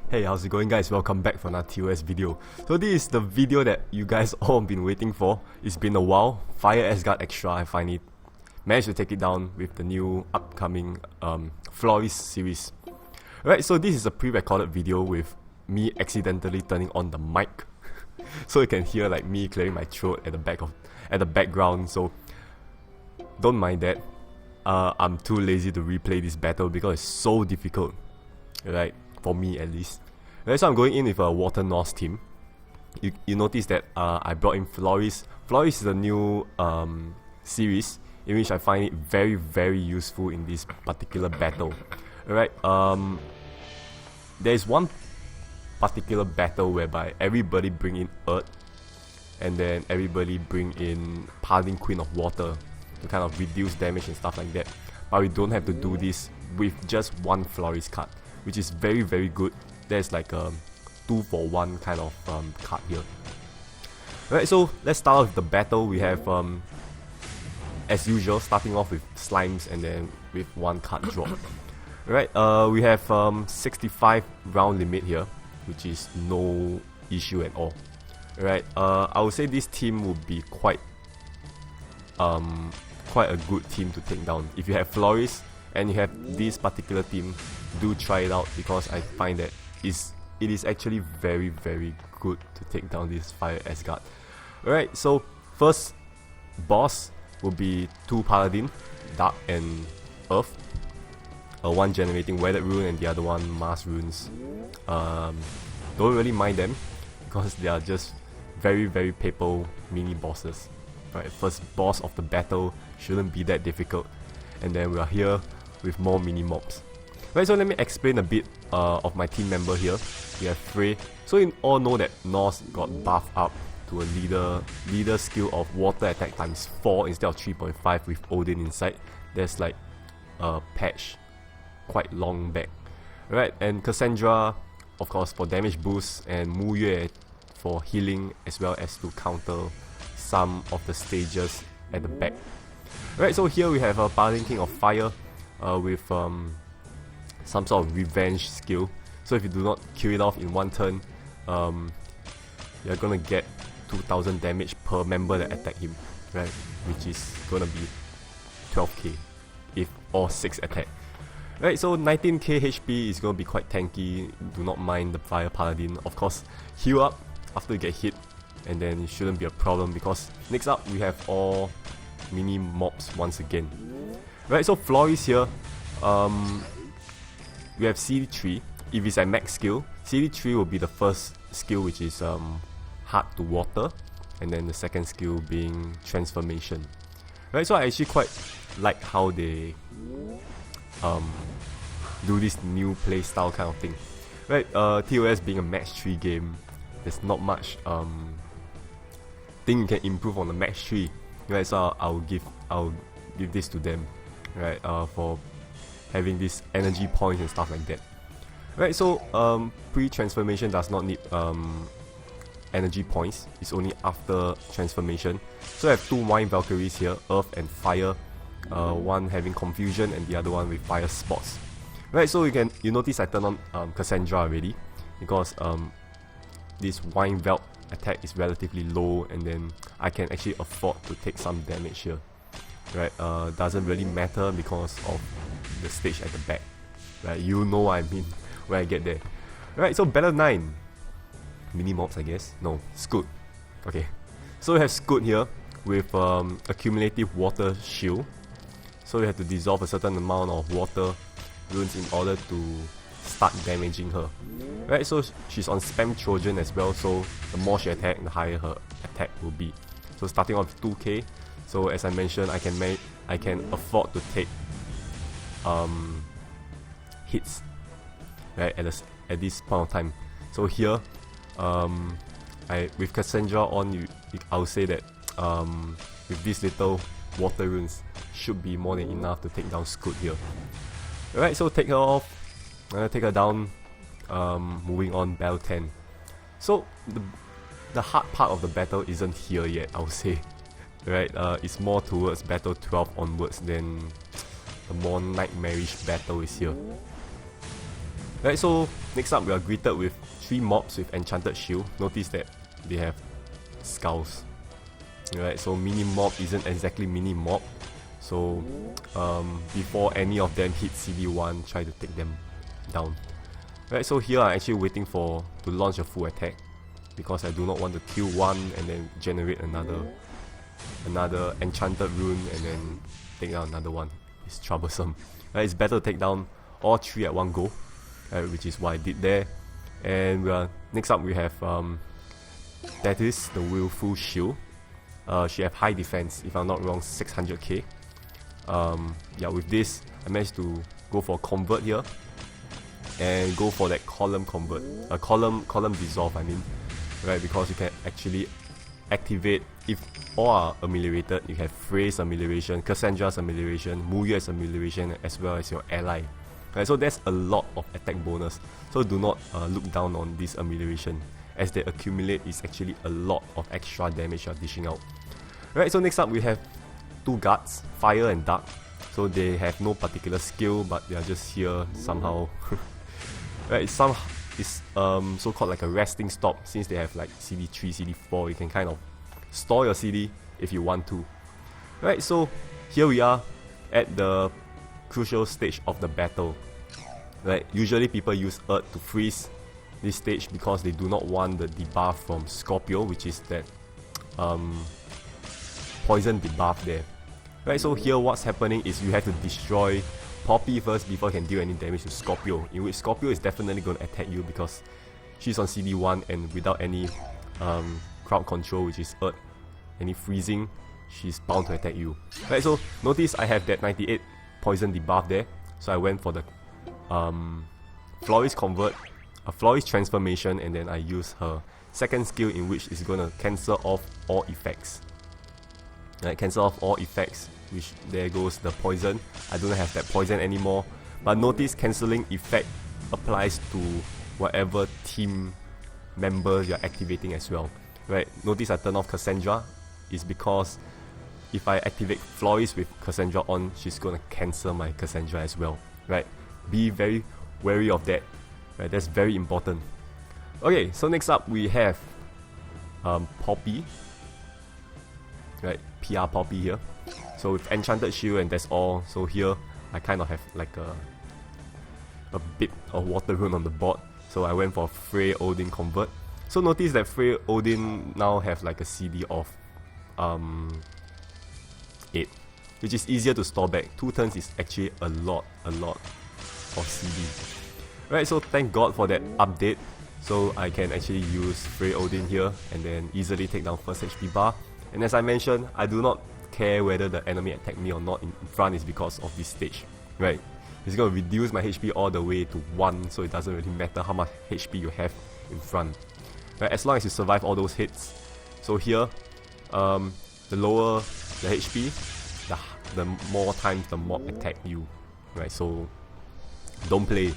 Hey, how's it going guys? Welcome back for another TOS video. So this is the video that you guys all been waiting for. It's been a while. Fire Asgard Extra, I finally managed to take it down with the new upcoming Flores series. Alright, so this is a pre-recorded video with me accidentally turning on the mic. So you can hear like me clearing my throat at the background, so don't mind that. I'm too lazy to replay this battle because it's so difficult. Right? For me at least. Right, so I'm going in with a Water Norse team. You notice that I brought in Flores. Flores is a new series in which I find it very, very useful in this particular battle. Alright, there is one particular battle whereby everybody bring in Earth and then everybody bring in Paladin Queen of Water to kind of reduce damage and stuff like that. But we don't have to do this with just one Flores card, which is very, very good. There's like a 2-for-1 kind of card here. Alright, so let's start off with the battle. We have, as usual, starting off with slimes and then with one card drop. Alright, we have 65 round limit here, which is no issue at all. Alright, I would say this team would be quite a good team to take down. If you have Flores and you have this particular team, do try it out because I find that it is actually very, very good to take down this Fire Asgard. Alright, so first boss will be 2 Paladin, Dark and Earth. One generating Weathered Rune and the other one Mars Runes. Don't really mind them because they are just very, very paper mini bosses. Right, first boss of the battle shouldn't be that difficult. And then we are here with more mini mobs. Right, so let me explain a bit of my team member here. We have Frey. So you all know that Norse got buffed up to a leader skill of water attack times 4 instead of 3.5 with Odin inside. There's like a patch quite long back. Right, and Cassandra, of course, for damage boost, and Mu Yue for healing as well as to counter some of the stages at the back. Right, so here we have a Paladin King of Fire with some sort of revenge skill. So if you do not kill it off in one turn, you're gonna get 2000 damage per member that attack him, right? Which is gonna be 12k if all 6 attack. Right, so 19k HP is gonna be quite tanky. Do not mind the Fire Paladin. Of course, heal up after you get hit, and then it shouldn't be a problem because next up we have all mini mobs once again. Right, so Flores here. We have CD3. If it's at max skill, CD3 will be the first skill, which is hard to water, and then the second skill being transformation. Right, so I actually quite like how they do this new playstyle kind of thing. Right, TOS being a match 3 game, there's not much thing you can improve on the match 3. Right, so I'll give this to them. Right, for having this energy points and stuff like that. Right, so pre-transformation does not need energy points. It's only after transformation. So I have 2 Wine Valkyries here, Earth and Fire. One having confusion and the other one with fire spots. Right, so you notice I turned on Cassandra already because this Wine Valk attack is relatively low, and then I can actually afford to take some damage here. Right, doesn't really matter because of the stage at the back. Right, you know what I mean when I get there. Right, so Battle 9. Mini mobs, I guess. No, Scoot. Okay, so we have Scoot here with accumulative water shield. So you have to dissolve a certain amount of water runes in order to start damaging her. Right, so she's on spam Trojan as well, so the more she attack, the higher her attack will be. So starting off with 2k. So as I mentioned, I can afford to take hits, right, at this point of time. So here, with Cassandra on, I would say that with these little water runes should be more than enough to take down Scoot here. Alright, so take her off, take her down. Moving on, battle 10. So the hard part of the battle isn't here yet, I would say. Right, it's more towards battle 12 onwards, then a more nightmarish battle is here. Right, so next up we are greeted with 3 mobs with enchanted shield. Notice that they have skulls. Right, so mini mob isn't exactly mini mob. So before any of them hit CD1, try to take them down. Right, so here I'm actually waiting to launch a full attack, because I do not want to kill one and then generate another enchanted rune and then take down another one. It's troublesome. Right, it's better to take down all 3 at one go, which is what I did there. And next up we have that is the Willful Shield. She have high defense, if I'm not wrong, 600k. Yeah, with this I managed to go for convert here and go for that column convert, column dissolve I mean, right, because you can actually activate, if all are ameliorated, you have Frey's amelioration, Cassandra's amelioration, Muyue's amelioration, as well as your ally. Right, so there's a lot of attack bonus, so do not look down on this amelioration. As they accumulate, it's actually a lot of extra damage you're dishing out. Right, so next up we have 2 guards, Fire and Dark. So they have no particular skill, but they are just here somehow. Right, it's so-called like a resting stop. Since they have like CD3, CD4, you can kind of store your CD if you want to. Right, so here we are at the crucial stage of the battle. Right, usually people use Earth to freeze this stage because they do not want the debuff from Scorpio, which is that poison debuff there. Right, so here what's happening is you have to destroy Poppy first before you can deal any damage to Scorpio, in which Scorpio is definitely going to attack you because she's on CD1 and without any crowd control, which is Earth, any freezing, she's bound to attack you. Right, so notice I have that 98 poison debuff there, so I went for the Florist Convert, a Florist Transformation, and then I use her second skill, in which is going to cancel off all effects. Right, cancel off all effects, which there goes the poison. I don't have that poison anymore, but notice cancelling effect applies to whatever team member you're activating as well. Right, notice I turn off Cassandra is because if I activate Florist with Cassandra on, she's gonna cancel my Cassandra as well. Right, be very wary of that. Right, that's very important. Okay, so next up we have Poppy. Right, PR Poppy here. So with Enchanted Shield, and that's all. So here I kind of have like a bit of water rune on the board, so I went for Frey Odin Convert. So notice that Frey Odin now have like a CD of 8, which is easier to store back. 2 turns is actually a lot of CD. Right, so thank God for that update, so I can actually use Frey Odin here and then easily take down first HP bar. And as I mentioned, I do not care whether the enemy attack me or not in front, is because of this stage. Right, it's going to reduce my HP all the way to 1, so it doesn't really matter how much HP you have in front. Right, as long as you survive all those hits. So here, the lower the HP, the more times the mob attack you. Right, so don't play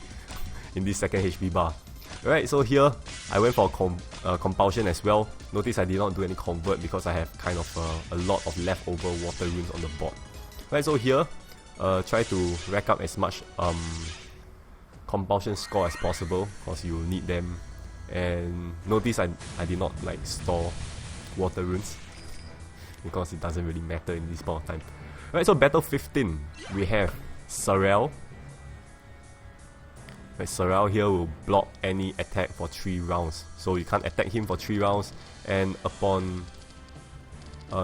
in this second HP bar. Right, so here I went for compulsion as well. Notice I did not do any convert because I have kind of a lot of leftover water runes on the board. Right, so here try to rack up as much compulsion score as possible, because you will need them. And notice I did not like store water runes because it doesn't really matter in this point of time. Right, so battle 15 we have Sorrel. Right, Sorrel here will block any attack for 3 rounds, so you can't attack him for 3 rounds, and upon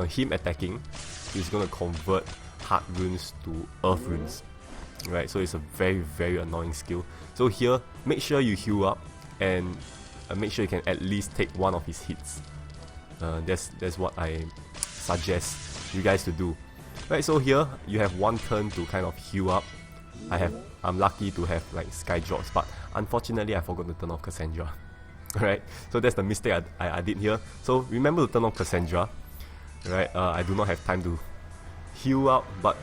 him attacking, he's gonna convert heart runes to earth runes. Right, so it's a very annoying skill. So here, make sure you heal up and make sure you can at least take 1 of his hits. That's what I suggest you guys to do. Right, so here you have 1 turn to kind of heal up. I'm lucky to have like Sky Drops, but unfortunately I forgot to turn off Cassandra. Right, so that's the mistake I did here. So remember to turn off Cassandra. Right, I do not have time to heal up, but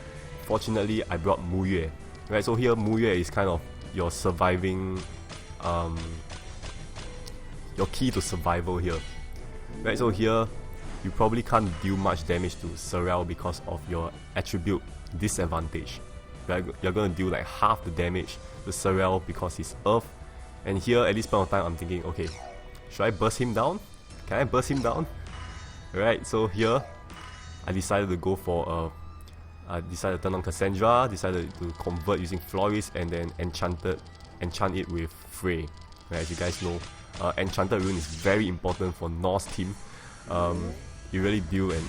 fortunately I brought Muyue. Right, so here Muyue is kind of your surviving, your key to survival here. Right, so here you probably can't deal much damage to Sorrel because of your attribute disadvantage. you're gonna deal like half the damage to Sorel because he's Earth. And here at this point of time I'm thinking, okay, should I burst him down? Can I burst him down? Alright, so here I decided to go for I decided to turn on Cassandra, decided to convert using Floris, and then enchant it with Frey. Right, as you guys know, Enchanted Rune is very important for Norse team. You really deal a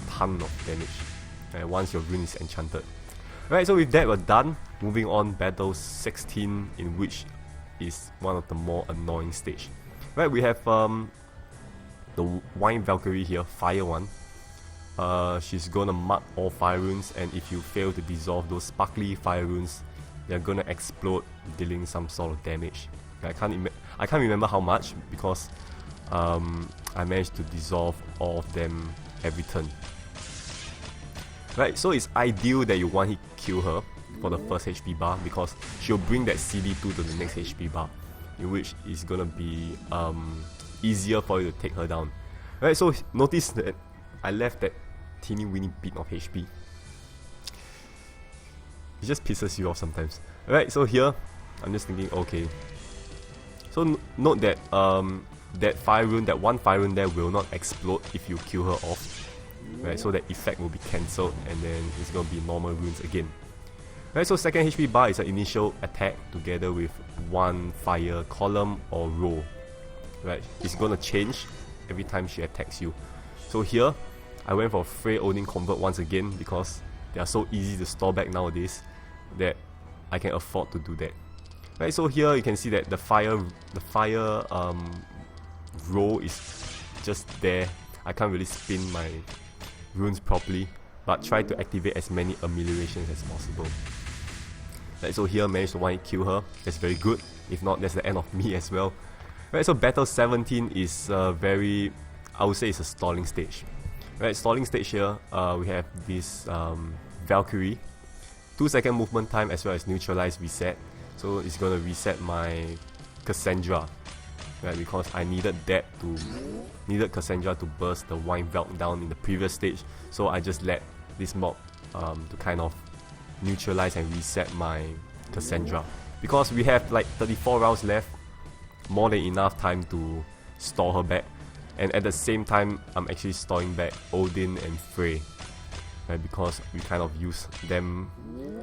ton of damage once your rune is enchanted. Right, so with that we're done. Moving on, battle 16, in which is one of the more annoying stage. Right, we have the Wine Valkyrie here, Fire one. She's gonna mark all fire runes, and if you fail to dissolve those sparkly fire runes, they're gonna explode, dealing some sort of damage. I can't remember how much, because I managed to dissolve all of them every turn. Right, so it's ideal that you one hit kill her for the first HP bar, because she'll bring that CD2 to the next HP bar, in which is gonna be easier for you to take her down. Right, so notice that I left that teeny weeny bit of HP. It just pisses you off sometimes. Alright, so here I'm just thinking, okay. So note that that one fire rune there will not explode if you kill her off. Right, so that effect will be cancelled, and then it's gonna be normal runes again. Right, so second HP bar is an initial attack together with one fire column or row. Right, it's gonna change every time she attacks you. So here I went for Frey Odin Convert once again, because they are so easy to store back nowadays that I can afford to do that. Right, so here you can see that the fire row is just there. I can't really spin my runes properly, but try to activate as many ameliorations as possible. Right, so here managed to one kill her. That's very good. If not, that's the end of me as well. Right, so battle 17 is very, I would say it's a stalling stage. Right, stalling stage here, we have this Valkyrie, 2-second movement time as well as neutralize reset. So it's gonna reset my Cassandra, right? Because I needed Cassandra to burst the Wine Valk down in the previous stage. So I just let this mob to kind of neutralize and reset my Cassandra. Because we have like 34 rounds left, more than enough time to store her back. And at the same time, I'm actually storing back Odin and Frey, right? Because we kind of use them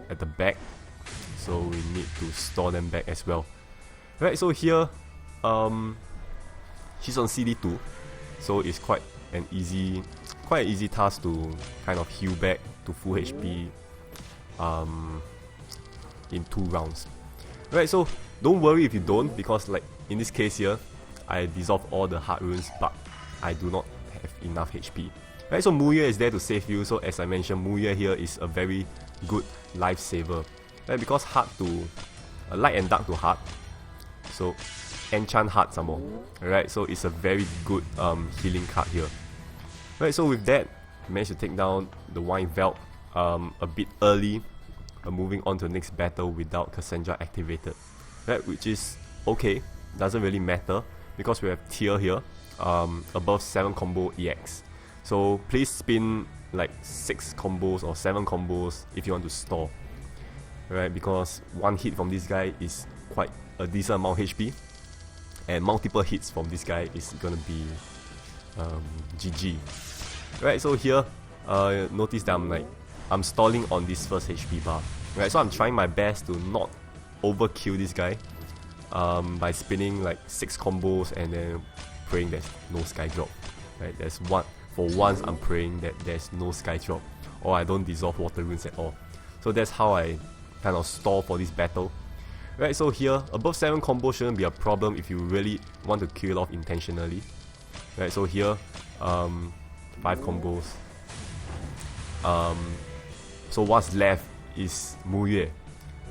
at the back, so we need to store them back as well. Right, so here, she's on CD2, so it's quite an easy task to kind of heal back to full HP in 2 rounds. Right, so don't worry if you don't, because like in this case here, I dissolve all the hard runes, but I do not have enough HP. Right, so Muye is there to save you. So as I mentioned, Muye here is a very good lifesaver. Right, because hard to light and dark to hard, so enchant hard some more. Alright, so it's a very good healing card here. Right, so with that, I managed to take down the Wine Valk a bit early, moving on to the next battle without Cassandra activated. Right, which is okay, doesn't really matter, because we have tier here, above 7 combo EX. So please spin like 6 combos or 7 combos if you want to store. Right, because one hit from this guy is quite a decent amount of HP, and multiple hits from this guy is gonna be GG. Right, so here notice that I'm stalling on this first HP bar. Right, so I'm trying my best to not overkill this guy by spinning like 6 combos and then praying there's no sky drop. Right, for once I'm praying that there's no sky drop, or I don't dissolve water runes at all. So that's how I kind of stall for this battle. Right, so here above 7 combos shouldn't be a problem if you really want to kill off intentionally. Right, so here 5 combos. So what's left is Muye.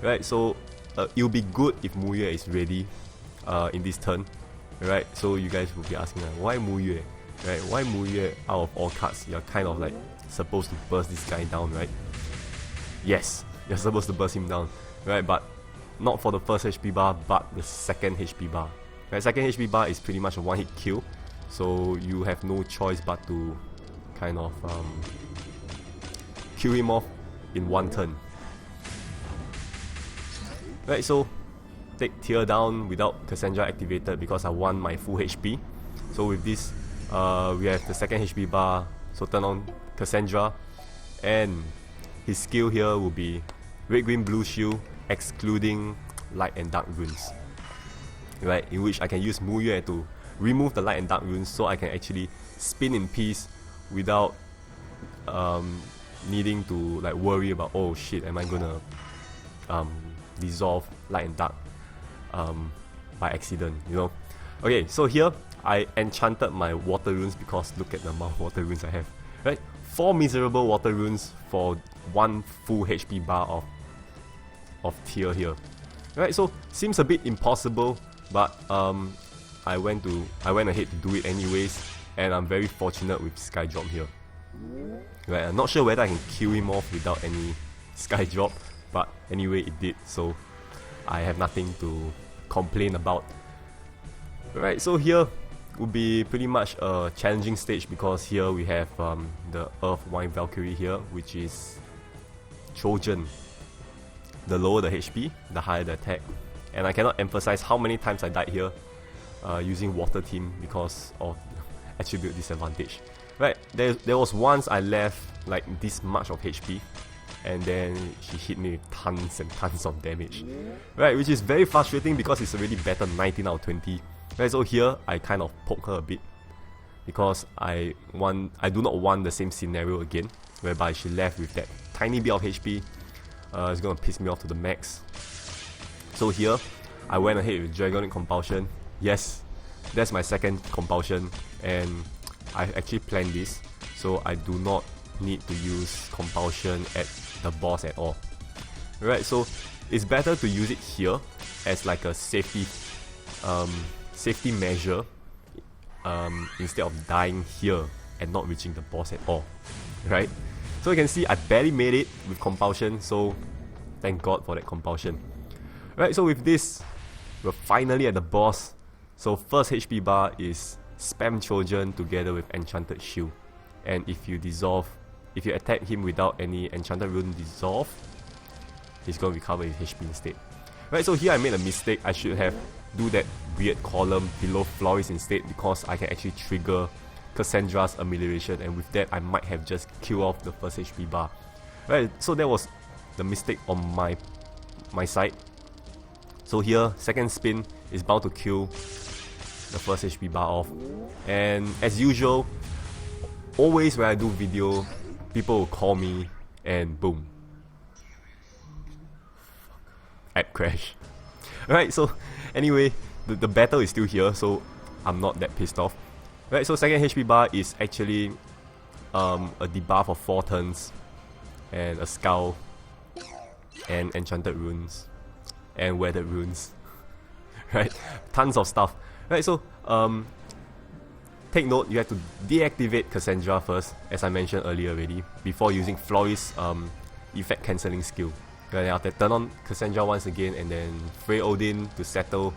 Right, so it'll be good if Muye is ready in this turn. Right, so you guys will be asking why Muye? Right, why Muye out of all cards? You're kind of like supposed to burst this guy down, right? Yes, you're supposed to burst him down, right? But not for the first HP bar, but the second HP bar. Right, second HP bar is pretty much a one-hit kill, so you have no choice but to kind of kill him off in one turn. Right, so take tier down without Cassandra activated because I want my full HP. So with this, we have the second HP bar, so turn on Cassandra, and his skill here will be red, green, blue shield, excluding light and dark runes. Right, in which I can use Mu Yue to remove the light and dark runes, so I can actually spin in peace without needing to like worry about, oh shit, am I gonna dissolve light and dark by accident, you know. Okay, so here I enchanted my water runes because look at the amount of water runes I have. Right, 4 miserable water runes for 1 full HP bar of tier here. Right, so seems a bit impossible, but I went ahead to do it anyways, and I'm very fortunate with Sky Drop here. Right, I'm not sure whether I can kill him off without any Sky Drop, but anyway it did, so I have nothing to complain about. Right, so here would be pretty much a challenging stage because here we have the Earth Wine Valkyrie here, which is Trojan. The lower the HP, the higher the attack. And I cannot emphasize how many times I died here using Water Team because of attribute disadvantage. Right, there was once I left like this much of HP, and then she hit me with tons and tons of damage. Right, which is very frustrating because it's already better 19 out of 20. Right, so here I kind of poke her a bit because I do not want the same scenario again, whereby she left with that tiny bit of HP. It's gonna piss me off to the max. So here I went ahead with Dragonic Compulsion. Yes, that's my second compulsion, and I actually planned this, so I do not need to use compulsion at the boss at all. Right, so it's better to use it here as like a safety measure instead of dying here and not reaching the boss at all. Right, so you can see I barely made it with compulsion, so thank God for that compulsion. Right, so with this we're finally at the boss. So first HP bar is spam Trojan together with Enchanted Shield, and if you attack him without any Enchanted Rune dissolve, he's going to recover his HP instead. Right, so here I made a mistake. I should have do that weird column below Floris instead, because I can actually trigger Cassandra's Amelioration, and with that I might have just killed off the first HP bar. Right, so that was the mistake on my side. So here, second spin is bound to kill the first HP bar off, and as usual, always when I do video, people will call me and boom, app crash. Right, so anyway, the battle is still here, so I'm not that pissed off. Right, so second HP bar is actually a debuff of 4 turns, and a skull, and enchanted runes, and weathered runes. Right, tons of stuff. Right, so take note, you have to deactivate Cassandra first, as I mentioned earlier already, before using Floris' effect cancelling skill. Then after turn on Cassandra once again, and then Frey Odin to settle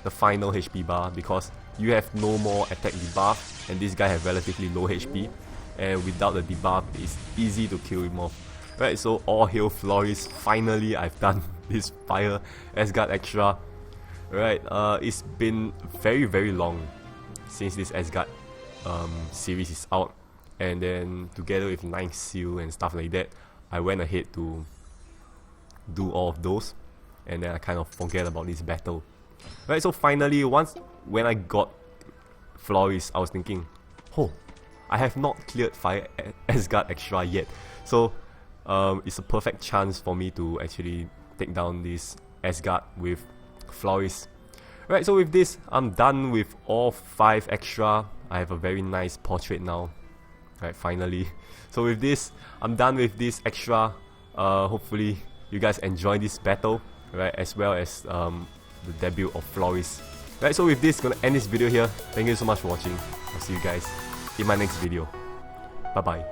the final HP bar, because you have no more attack debuff and this guy has relatively low HP, and without the debuff it's easy to kill him off. Right, so all hail Floris, finally I've done this fire Asgard extra. Right, it's been very long since this Asgard series is out, and then together with Ninth Seal and stuff like that, I went ahead to do all of those, and then I kind of forget about this battle. Right, so finally, when I got Floris, I was thinking, oh, I have not cleared Fire Asgard extra yet, so it's a perfect chance for me to actually take down this Asgard with Floris. Right, so with this, I'm done with all 5 extra. I have a very nice portrait now. Right, finally. So with this, I'm done with this extra. Hopefully you guys enjoy this battle, right, as well as the debut of Floris. Right, so with this, gonna end this video here. Thank you so much for watching. I'll see you guys in my next video. Bye bye.